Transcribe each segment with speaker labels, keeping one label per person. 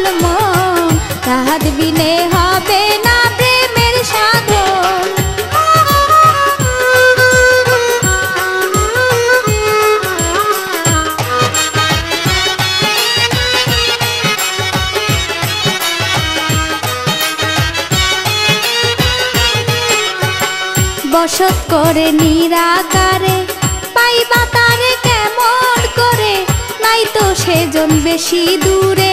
Speaker 1: পাগল মন, রাহাত বিনে হবে না প্রেমের সাধন। বসত করে নিরাকারে পাইবা তারে কেমন করে, নাই তো সেজন বেশি দূরে,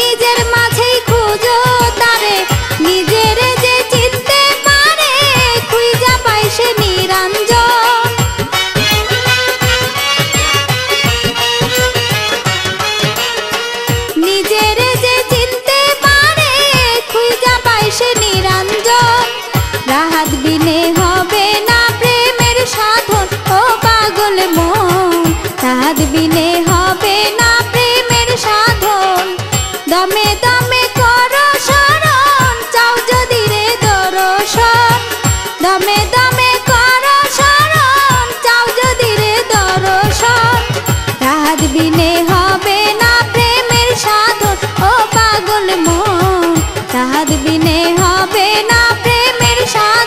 Speaker 1: নিজের মাঝেই খুঁজো তারে, নিজের যে চিনতে পারে খুঁজা পাই সে নিরঞ্জন। নিজের যে চিনতে পারে খুঁজা পাই সে নিরঞ্জন। রাহাত বিনে হবে না প্রেমের সাধন, ও পাগল মন, রাহাত বিনে হবে না প্রেমের সাধন। দমে দমে করো শরণ, চাও যদি রে দর্শন, দমে দমে করো শরণ, চাও যদি রে দর্শন। রাহাত বিনে হবে না প্রেমের সাধন, ও পাগল মন, রাহাত বিনে হবে না প্রেমের সাধন।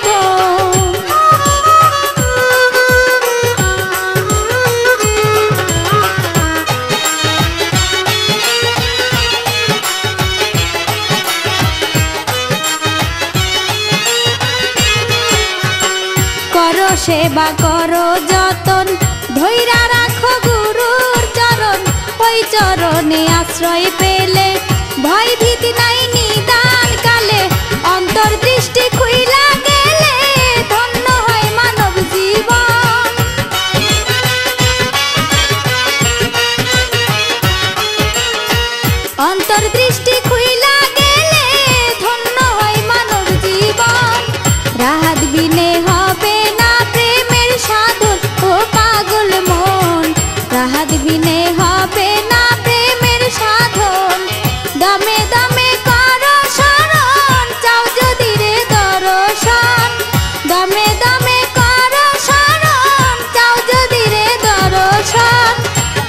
Speaker 1: করো সেবা করো যতন, ধৈরা রাখো গুরুর চরণ, ওই চরণে আশ্রয় পেলে ভয় ভীতি নাই নিদান কালে। অন্তর্দৃষ্টি খুইলা গেলে ধন্য হয় মানব জীবন, অন্তর্দৃষ্টি খুইলা গেলে ধন্য হয় মানব জীবন। রাহাত বিনে হবে না প্রেমের সাধন, ও পাগল মন, রাহাত বিনে হবে না প্রেমের সাধন। দমে দমে করো শরণ, চাও যদি রে দর্শন, দমে দমে করো শরণ, চাও যদি রে দর্শন।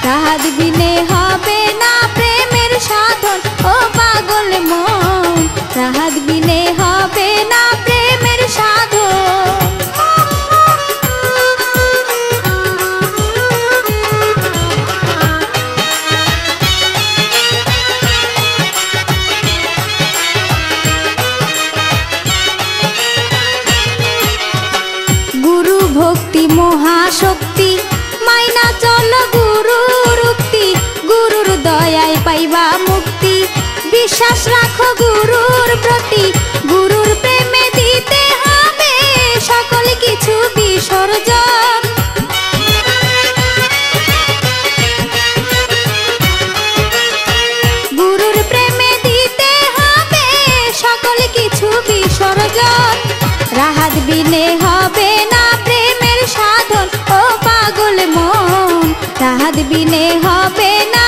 Speaker 1: রাহাত বিনে হবে না প্রেমের সাধন, ও পাগল মন, রাহাত বিনে হবে না প্রেমের সাধন। গুরু ভক্তি মহাশক্তি, মাইনা চলো গুরুর উক্তি, গুরুর দয়ায় পাইবা মুক্তি, বিশ্বাস রাখো গুরুর প্রতি, গুরুর প্রেমে দিতে হবে সকল কিছু বিসর্জন। গুরুর প্রেমে দিতে হবে সকল কিছু বিসর্জন। রাহাত বিনে হবে না প্রেমের সাধন, ও পাগল মন, রাহাত বিনে হবে না